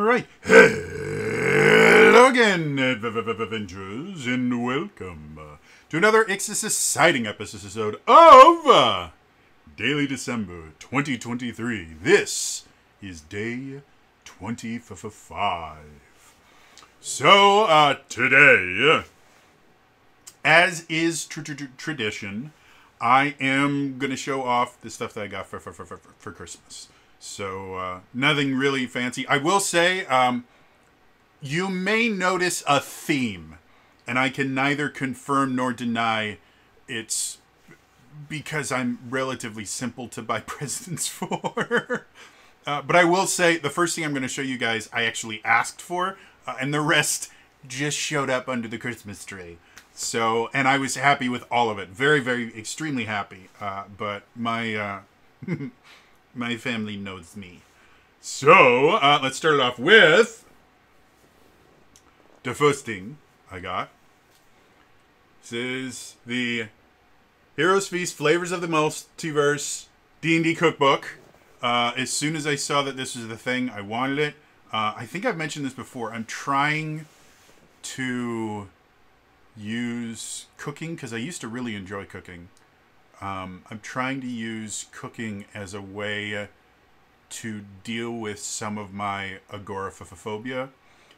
right. Hello again, Avengers, and welcome to another exciting episode of Daily December 2023. This is day 25. So, today, as is tradition, I am going to show off the stuff that I got for Christmas. So, nothing really fancy. I will say, you may notice a theme, and I can neither confirm nor deny it's because I'm relatively simple to buy presents for. But I will say, the first thing I'm going to show you guys, I actually asked for, and the rest just showed up under the Christmas tree. So, and I was happy with all of it. Very, very, extremely happy. But my, my family knows me. So, let's start it off with the first thing I got. This is the Heroes Feast Flavors of the Multiverse D&D Cookbook. As soon as I saw that this was the thing, I wanted it. I think I've mentioned this before. I'm trying to use cooking, because I used to really enjoy cooking. I'm trying to use cooking as a way to deal with some of my agoraphobia.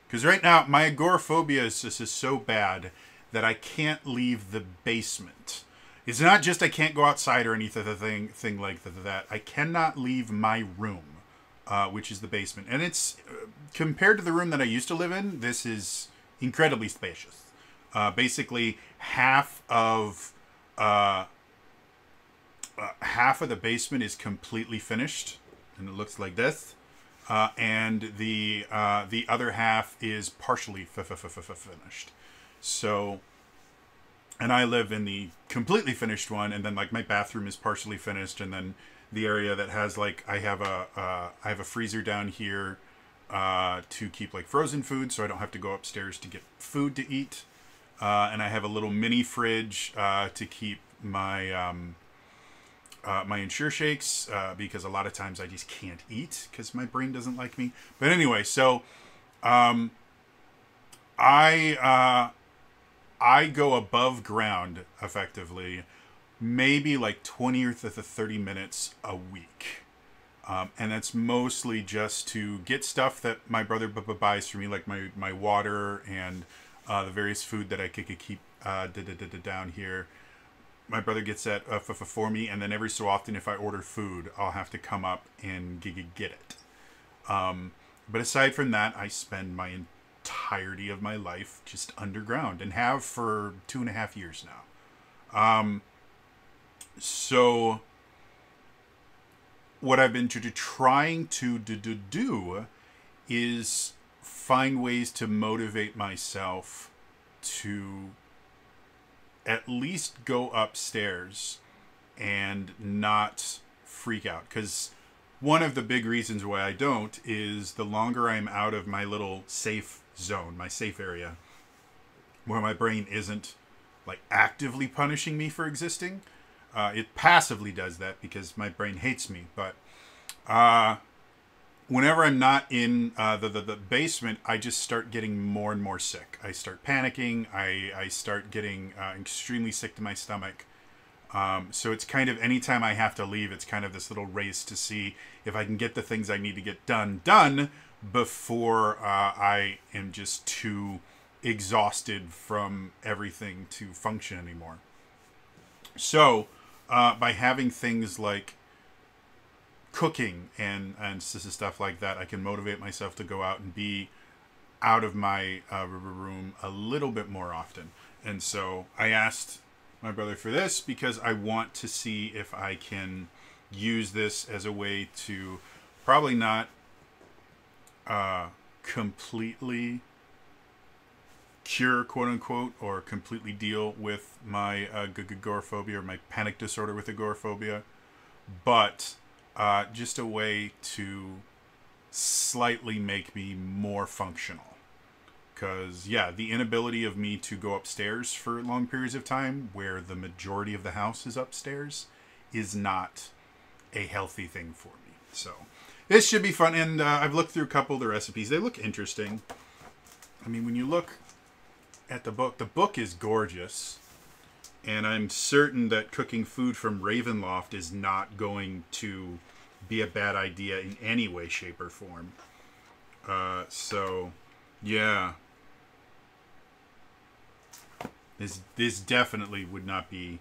Because right now, my agoraphobia is so bad that I can't leave the basement. It's not just I can't go outside or anything like that. I cannot leave my room, which is the basement. And it's, compared to the room that I used to live in, this is incredibly spacious. Basically, half of the basement is completely finished, and it looks like this. And the other half is partially finished. So, and I live in the completely finished one, and then like my bathroom is partially finished, and then the area that has like I have a freezer down here to keep like frozen food, so I don't have to go upstairs to get food to eat. And I have a little mini fridge to keep my my Ensure shakes, because a lot of times I just can't eat because my brain doesn't like me. But anyway, so I go above ground effectively, maybe like 20 or 30 minutes a week. And that's mostly just to get stuff that my brother buys for me, like my water and the various food that I could keep down here. My brother gets that for me, and then every so often, if I order food, I'll have to come up and get it. But aside from that, I spend my entirety of my life just underground, and have for 2.5 years now. So what I've been trying to do is find ways to motivate myself to at least go upstairs and not freak out. Because one of the big reasons why I don't is the longer I'm out of my little safe zone, my safe area, where my brain isn't like actively punishing me for existing. It passively does that because my brain hates me. But whenever I'm not in the basement, I just start getting more and more sick. I start panicking. I start getting extremely sick to my stomach. So it's kind of, anytime I have to leave, it's kind of this little race to see if I can get the things I need to get done before I am just too exhausted from everything to function anymore. So by having things like cooking and stuff like that, I can motivate myself to go out and be out of my room a little bit more often. And so I asked my brother for this because I want to see if I can use this as a way to probably not completely cure, quote unquote, or completely deal with my agoraphobia, or my panic disorder with agoraphobia, but just a way to slightly make me more functional. Because, yeah, the inability of me to go upstairs for long periods of time, where the majority of the house is upstairs, is not a healthy thing for me. So, this should be fun. And I've looked through a couple of the recipes. They look interesting. I mean, when you look at the book is gorgeous. And I'm certain that cooking food from Ravenloft is not going to be a bad idea in any way, shape, or form. So, yeah. This definitely would not be...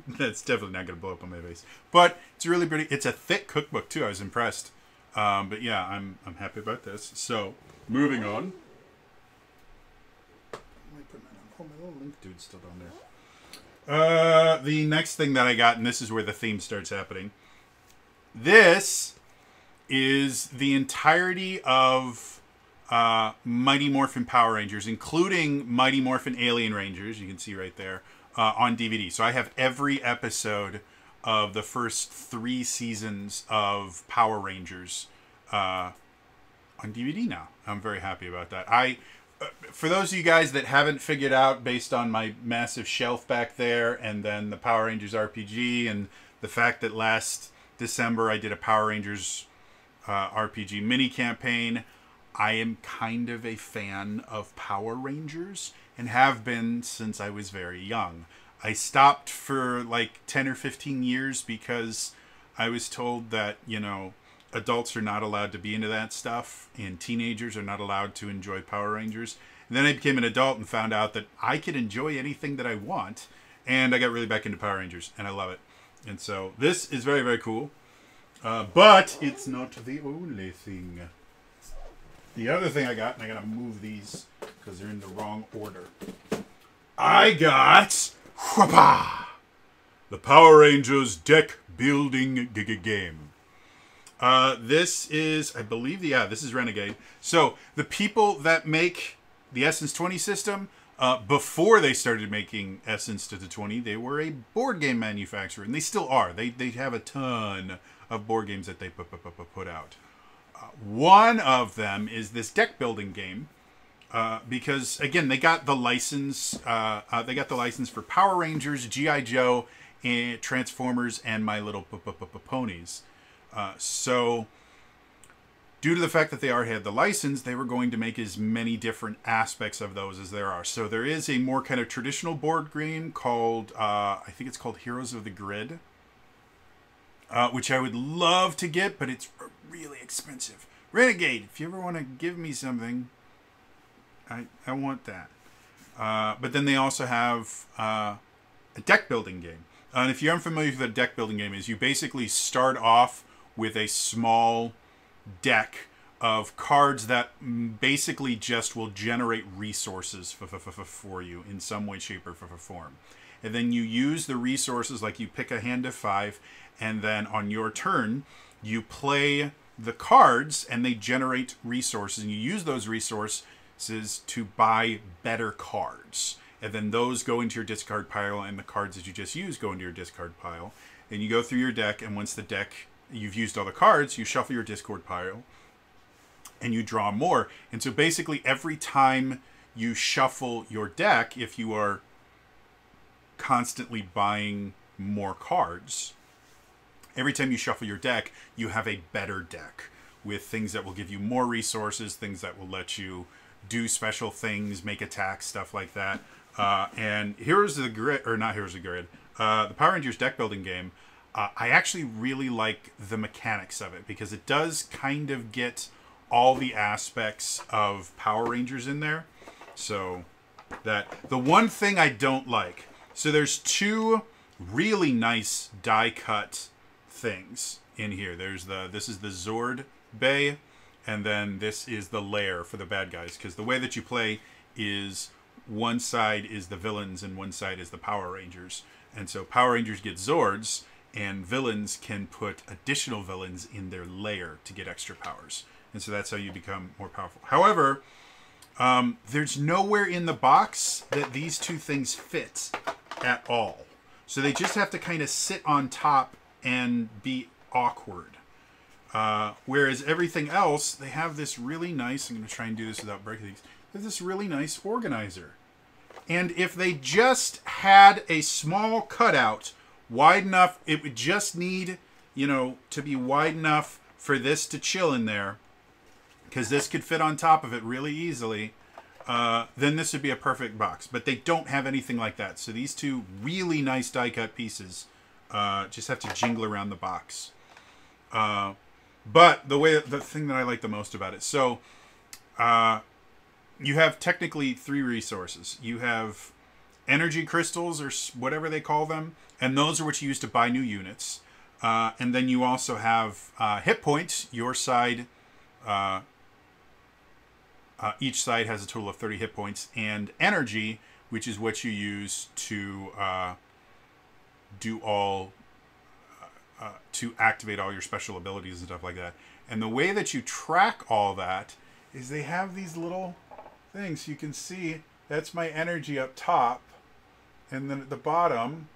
that's definitely not going to blow up on my face. But it's really pretty. It's a thick cookbook, too. I was impressed. But yeah, I'm happy about this. So, moving on. Oh, my little link dude's still down there. The next thing that I got, and this is where the theme starts happening. This is the entirety of Mighty Morphin Power Rangers, including Mighty Morphin Alien Rangers, you can see right there, on DVD. So I have every episode of the first 3 seasons of Power Rangers on DVD now. I'm very happy about that. For those of you guys that haven't figured out, based on my massive shelf back there, and then the Power Rangers RPG, and the fact that last December I did a Power Rangers RPG mini campaign, I am kind of a fan of Power Rangers, and have been since I was very young. I stopped for like 10 or 15 years because I was told that, you know, adults are not allowed to be into that stuff, and teenagers are not allowed to enjoy Power Rangers. And then I became an adult and found out that I could enjoy anything that I want, and I got really back into Power Rangers, and I love it. And so this is very, very cool. But it's not the only thing. The other thing I got, and I gotta move these because they're in the wrong order. I got the Power Rangers deck building game. This is, I believe, this is Renegade. So the people that make the Essence 20 system, before they started making Essence to the 20, they were a board game manufacturer, and they still are. They have a ton of board games that they put out. One of them is this deck building game, because again they got the license. They got the license for Power Rangers, G.I. Joe, and Transformers, and My Little Ponies. So, due to the fact that they already had the license, they were going to make as many different aspects of those as there are. So there is a more kind of traditional board game called, I think it's called Heroes of the Grid, which I would love to get, but it's really expensive. Renegade, if you ever want to give me something, I want that. But then they also have a deck building game. And if you're unfamiliar with what a deck building game is, you basically start off with a small deck of cards that basically just will generate resources for you in some way, shape, or form. And then you use the resources, like you pick a hand of 5, and then on your turn, you play the cards, and they generate resources, and you use those resources to buy better cards. And then those go into your discard pile, and the cards that you just used go into your discard pile. And you go through your deck, and once the deck, you've used all the cards, you shuffle your discard pile, and you draw more. And so basically every time you shuffle your deck, if you are constantly buying more cards, every time you shuffle your deck, you have a better deck with things that will give you more resources, things that will let you do special things, make attacks, stuff like that. And Heroes of the Grid, or not Heroes of the Grid, the Power Rangers deck building game, I actually really like the mechanics of it, because it does kind of get all the aspects of Power Rangers in there. So that the one thing I don't like, so there's 2 really nice die cut things in here. This is the Zord Bay, and then this is the lair for the bad guys, because the way that you play is one side is the villains and one side is the Power Rangers. And so Power Rangers get Zords, and villains can put additional villains in their lair to get extra powers. And so that's how you become more powerful. However, there's nowhere in the box that these 2 things fit at all. So they just have to kind of sit on top and be awkward. Whereas everything else, they have this really nice, I'm going to try and do this without breaking these, they have this really nice organizer. And if they just had a small cutout wide enough, it would just need you know, to be wide enough for this to chill in there, because this could fit on top of it really easily, then this would be a perfect box. But they don't have anything like that. So these two really nice die cut pieces just have to jingle around the box. But the thing that I like the most about it, so you have technically 3 resources. You have energy crystals, or whatever they call them, and those are what you use to buy new units. And then you also have hit points. Your side, each side has a total of 30 hit points, and energy, which is what you use to to activate all your special abilities and stuff like that. And the way that you track all that is they have these little things. You can see that's my energy up top, and then at the bottom,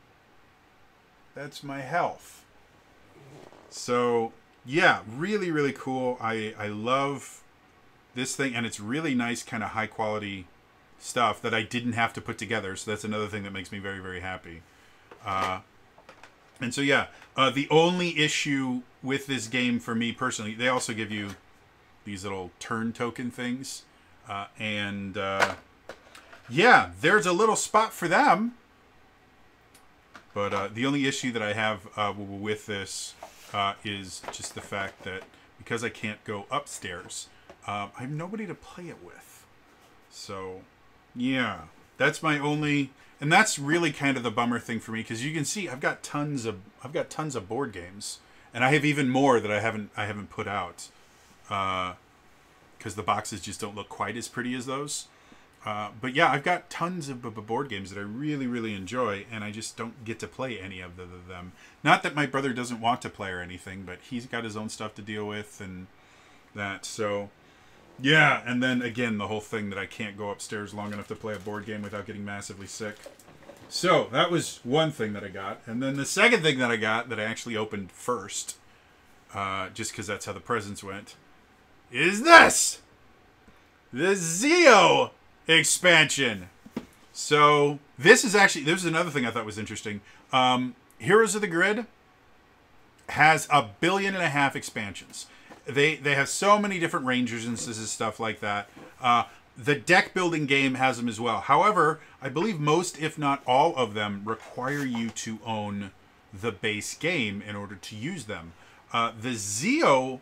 that's my health. So yeah, really, really cool. I love this thing, and it's really nice, kind of high quality stuff that I didn't have to put together. So that's another thing that makes me very, very happy. And so yeah, the only issue with this game for me personally, they also give you these little turn token things. Yeah, there's a little spot for them. But the only issue that I have with this is just the fact that because I can't go upstairs, I have nobody to play it with. So, yeah, that's my only, and that's really kind of the bummer thing for me, because you can see I've got tons of board games, and I have even more that I haven't put out, because the boxes just don't look quite as pretty as those. But yeah, I've got tons of board games that I really, really enjoy, and I just don't get to play any of them. Not that my brother doesn't want to play or anything, but he's got his own stuff to deal with and that. So, yeah, and then again, the whole thing that I can't go upstairs long enough to play a board game without getting massively sick. So, that was one thing that I got. And then the second thing that I got that I actually opened first, just because that's how the presents went, is this! The Zeo expansion. So this is another thing I thought was interesting. Heroes of the Grid has 1.5 billion expansions. They have so many different rangers and stuff like that. The deck building game has them as well. However, I believe most, if not all of them, require you to own the base game in order to use them. The Zeo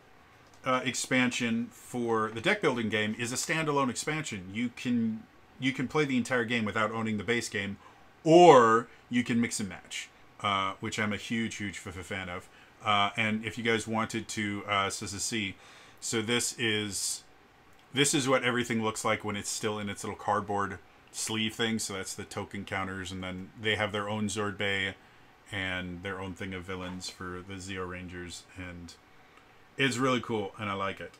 expansion for the deck building game is a standalone expansion. You can play the entire game without owning the base game, or you can mix and match, which I'm a huge fan of. And if you guys wanted to see, so this is what everything looks like when it's still in its little cardboard sleeve thing. So that's the token counters, and then they have their own Zord Bay and their own thing of villains for the Zeo Rangers, and it's really cool, and I like it.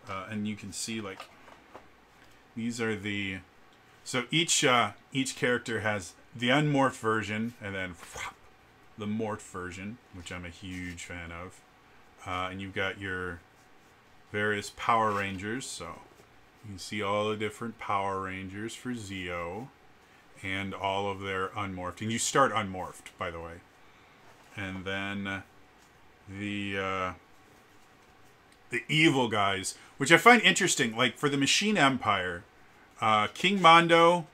And you can see, like, these are the... So each character has the unmorphed version, and then the morphed version, which I'm a huge fan of. And you've got your various Power Rangers. So you can see all the different Power Rangers for Zeo, and all of their unmorphed. And you start unmorphed, by the way. And then the evil guys, which I find interesting. Like for the Machine Empire, King Mondo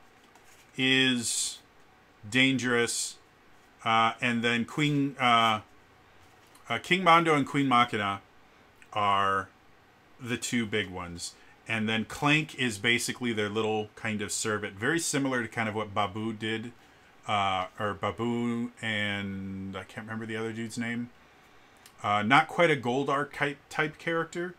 is dangerous, and then King Mondo and Queen Machina are the two big ones, and then Clank is basically their little kind of servant, very similar to kind of what Babu did, or Babu and I can't remember the other dude's name. Not quite a Goldark type character.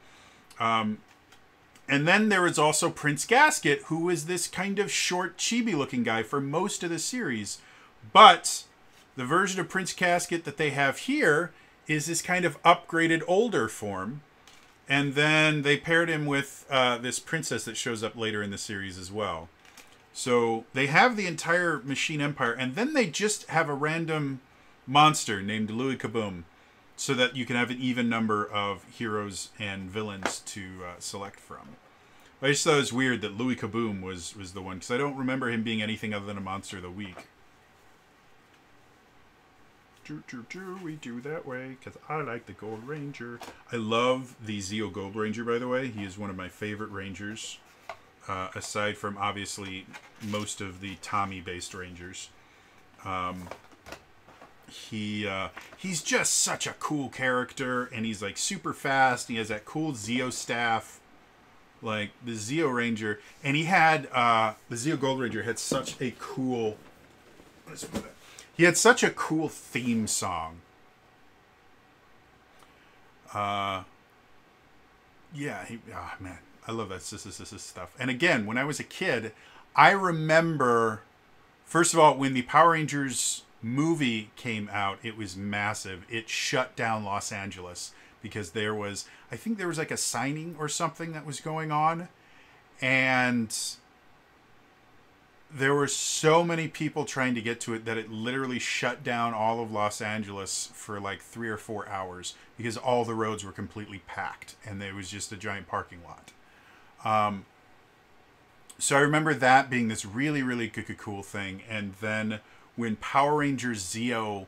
And then there is also Prince Gasket, who is this kind of short, chibi-looking guy for most of the series. But the version of Prince Gasket that they have here is this kind of upgraded, older form. And then they paired him with this princess that shows up later in the series as well. So they have the entire Machine Empire, and then they just have a random monster named Louis Kaboom, so that you can have an even number of heroes and villains to select from. I just thought it was weird that Louis Kaboom was the one, because I don't remember him being anything other than a monster of the week. We do that way because I like the Gold Ranger. I love the Zeo Gold Ranger, by the way. He is one of my favorite Rangers, aside from obviously most of the Tommy-based Rangers. He's just such a cool character, and he's like super fast. He has that cool Zeo staff, like the Zeo Ranger, and he had the Zeo Gold Ranger had such a cool. He had such a cool theme song. Yeah, man, I love that stuff. And again, when I was a kid, I remember, first of all, when the Power Rangers movie came out, it was massive. It shut down Los Angeles because there was, I think there was like a signing or something that was going on, and there were so many people trying to get to it that it literally shut down all of Los Angeles for like 3 or 4 hours because all the roads were completely packed and there was just a giant parking lot. So I remember that being this really, really cool thing. And then when Power Rangers Zeo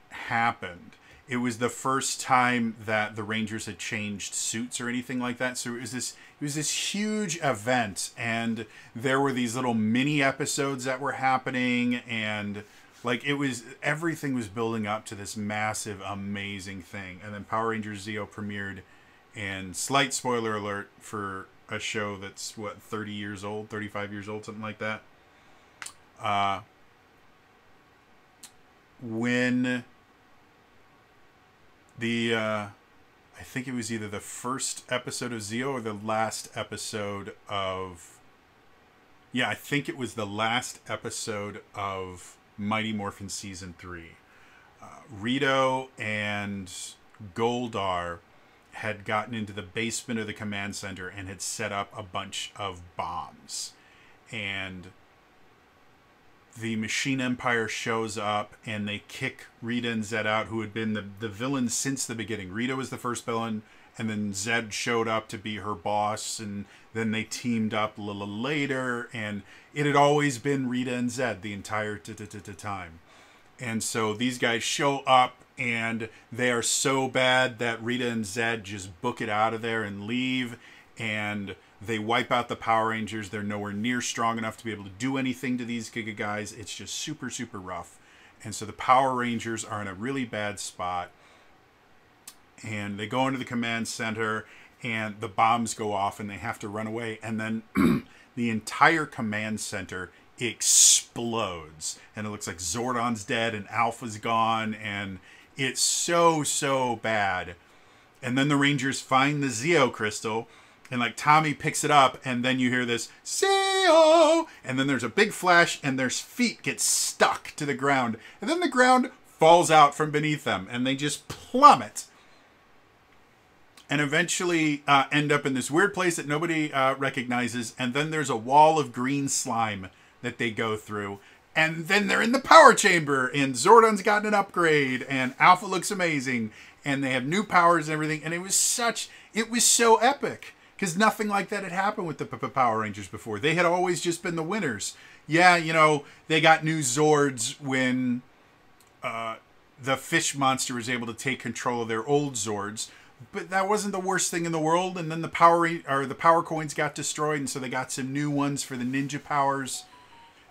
happened, it was the first time that the Rangers had changed suits or anything like that. So it was this huge event, and there were these little mini episodes that were happening, and like everything was building up to this massive, amazing thing. And then Power Rangers Zeo premiered, and slight spoiler alert for a show that's what, 30 years old, 35 years old, something like that. When I think it was either the first episode of Zeo or the last episode of, I think it was the last episode of Mighty Morphin Season 3. Rito and Goldar had gotten into the basement of the command center and had set up a bunch of bombs. And the Machine Empire shows up and they kick Rita and Zed out, who had been the villains since the beginning. Rita was the first villain, and then Zed showed up to be her boss, and then they teamed up a little later, and it had always been Rita and Zed the entire time. And so these guys show up, and they are so bad that Rita and Zed just book it out of there and leave, and they wipe out the Power Rangers. They're nowhere near strong enough to be able to do anything to these Giga guys. It's just super, super rough. And so the Power Rangers are in a really bad spot. And they go into the command center, and the bombs go off, and they have to run away. And then the entire command center explodes. And it looks like Zordon's dead, and Alpha's gone, and it's so, so bad. And then the Rangers find the Zeo Crystal, and like Tommy picks it up, and then you hear this Zeo, and then there's a big flash, and their feet get stuck to the ground, and then the ground falls out from beneath them, and they just plummet, and eventually end up in this weird place that nobody recognizes. And then there's a wall of green slime that they go through, and then they're in the power chamber, and Zordon's gotten an upgrade, and Alpha looks amazing, and they have new powers and everything, and it was so epic. Because nothing like that had happened with the Power Rangers before. They had always just been the winners. Yeah, they got new Zords when the fish monster was able to take control of their old Zords. But that wasn't the worst thing in the world. And then the power coins got destroyed, and so they got some new ones for the ninja powers.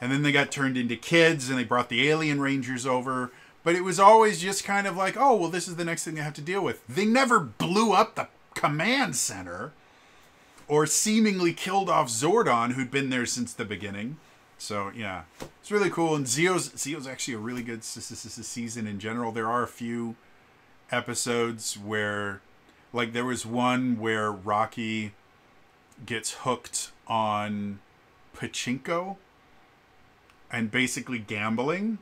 And then they got turned into kids, and they brought the alien Rangers over. But it was always just kind of like, oh, well, this is the next thing they have to deal with. They never blew up the command center or seemingly killed off Zordon, who'd been there since the beginning. So, yeah, it's really cool. And Zeo's actually a really good season in general. There are a few episodes where, like, there was one where Rocky gets hooked on pachinko and basically gambling,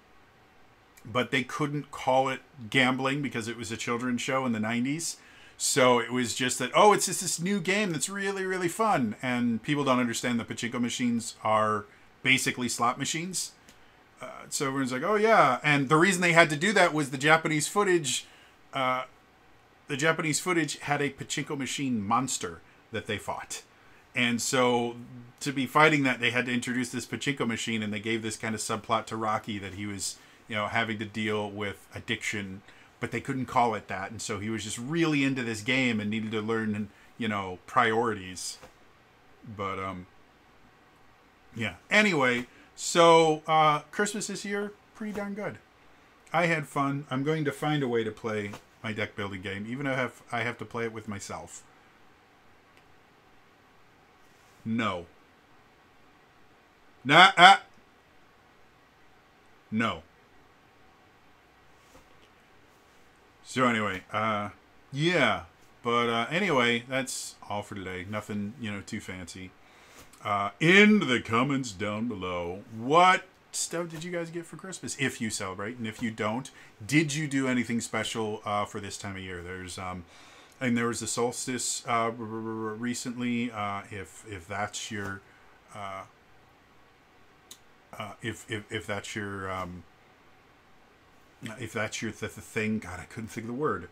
but they couldn't call it gambling because it was a children's show in the 90s. So it was just that, oh, it's just this new game that's really, really fun. And people don't understand that pachinko machines are basically slot machines. So everyone's like, oh, yeah. And the reason they had to do that was the Japanese footage. The Japanese footage had a pachinko machine monster that they fought. And so to be fighting that, they had to introduce this pachinko machine. And they gave this kind of subplot to Rocky that he was having to deal with addiction, but they couldn't call it that. And so he was just really into this game and needed to learn, priorities. But, yeah. Anyway, so Christmas this year, pretty darn good. I had fun. I'm going to find a way to play my deck building game, even if I have to play it with myself. No. No. So anyway, yeah. But anyway, that's all for today. Nothing, too fancy. In the comments down below, what stuff did you guys get for Christmas, if you celebrate? And if you don't, did you do anything special for this time of year? There's and there was the solstice recently. If that's your if that's your if that's your thing, God, I couldn't think of the word.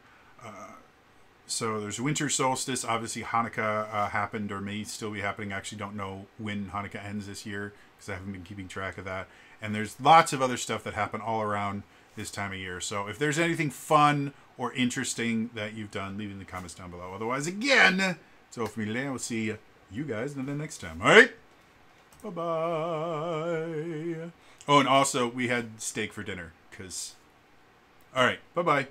So there's winter solstice. Obviously, Hanukkah happened, or may still be happening. I actually don't know when Hanukkah ends this year because I haven't been keeping track of that. And there's lots of other stuff that happen all around this time of year. So if there's anything fun or interesting that you've done, leave it in the comments down below. Otherwise, again, it's all for me today. I will see you guys in the next time. All right? Bye-bye. Oh, and also, we had steak for dinner. All right. Bye-bye.